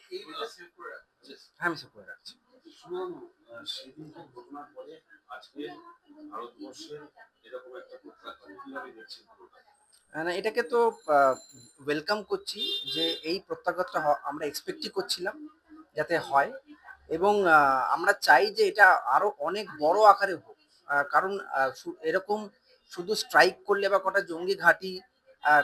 হ্যাঁ, আমি সেভ করে রাখছি। শুনুন, সেদিনকার ঘটনার পরে আজকে ভারতবর্ষের এরকম একটা প্রত্যাখ্যান কিভাবে দেখছেন পুরোটা? না এটাকে তো আ ওয়েলকাম করছি যে এই প্রত্যাঘাতটা আমরা এক্সপেক্টই করছিলাম যাতে হয় এবং আমরা চাই যে এটা আরো অনেক বড় আকারে হোক। কারণ এরকম শুধু স্ট্রাইক করলে বা কটা জঙ্গি ঘাঁটি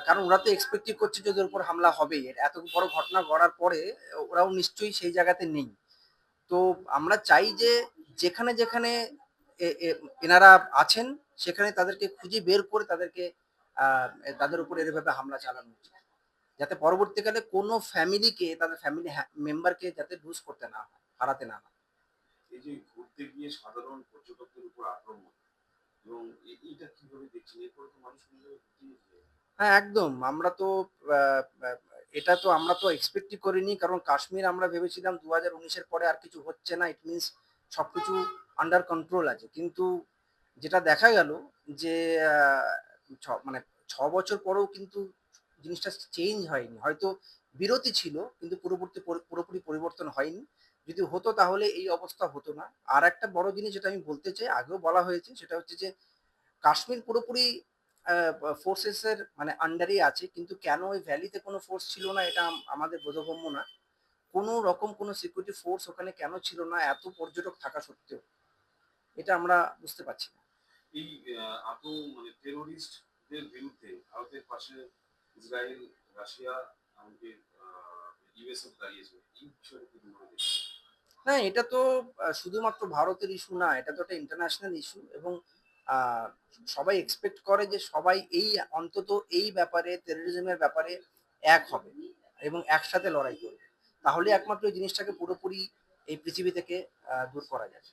কারণ ওরা তো এক্সপেক্টই করছে যে ওদের উপর হামলা হবেই। এত বড় ঘটনা ঘটার পরে ওরাও নিশ্চয়ই সেই জায়গাতে নেই। তো আমরা চাই যে যেখানে এ এ এনারা আছেন সেখানে তাদেরকে খুঁজে বের করে তাদেরকে আ তাদের উপর এভাবে হামলা চালানো উচিত। যাতে পরবর্তীকালে কোনো ফ্যামিলিকে তাদের ফ্যামিলি মেম্বারকে যাতে লুজ করতে না হয়, হারাতে না হয়। এই যে ঘুরতে গিয়ে সাধারণ পর্যটকদের উপর আক্রমণ এবং এইটা কিভাবে দেখছেন? এরপরে তো মানুষ মিলে ঘুরতে যেতে হ্যাঁ, একদম। আমরা তো আ আ এটা তো আমরা তো এক্সপেক্টই করিনি। কারণ কাশ্মীর আমরা ভেবেছিলাম ২০১৯ এর পরে আর কিছু হচ্ছে না। ইট মিনস সবকিছু আন্ডার কন্ট্রোল আছে। কিন্তু যেটা দেখা গেল যে আ মানে ৬ বছর পরেও কিন্তু জিনিসটা চেঞ্জ হয়নি। হয়তো বিরতি ছিল কিন্তু পুরোপুরি পরিবর্তন হয়নি। যদি হতো তাহলে এই অবস্থা হতো না। আরেকটা বড় জিনিস যেটা আমি বলতে চাই, আগেও বলা হয়েছে সেটা হচ্ছে যে কাশ্মীর পুরোপুরি আ ফোর্সেস এর মানে আন্ডারেই আছে। কিন্তু কেন ওই ভ্যালিতে কোনো ফোর্স ছিল না এটা আমাদের বোধগম্য না। কোনো রকম কোনো সিকিউরিটি ফোর্স ওখানে কেন ছিল না এত পর্যটক থাকা সত্ত্বেও? এটা আমরা বুঝতে পারছি না। এই মানে টেরোরিস্টদের বিরুদ্ধে ভারতের পাশে ইসরায়েল, রাশিয়া, এমনকি আ ইউএসও দাঁড়িয়েছে। এই বিষয়টা কিভাবে দেখছেন? না এটা তো শুধুমাত্র ভারতের ইস্যু না। এটা তো একটা ইন্টারন্যাশনাল ইস্যু এবং আ সবাই এক্সপেক্ট করে যে সবাই অন্তত এই ব্যাপারে টেররিজম এর ব্যাপারে এক হবে এবং একসাথে লড়াই করবে। তাহলে একমাত্র এই জিনিসটাকে পুরোপুরি এই পৃথিবী থেকে দূর করা যাবে।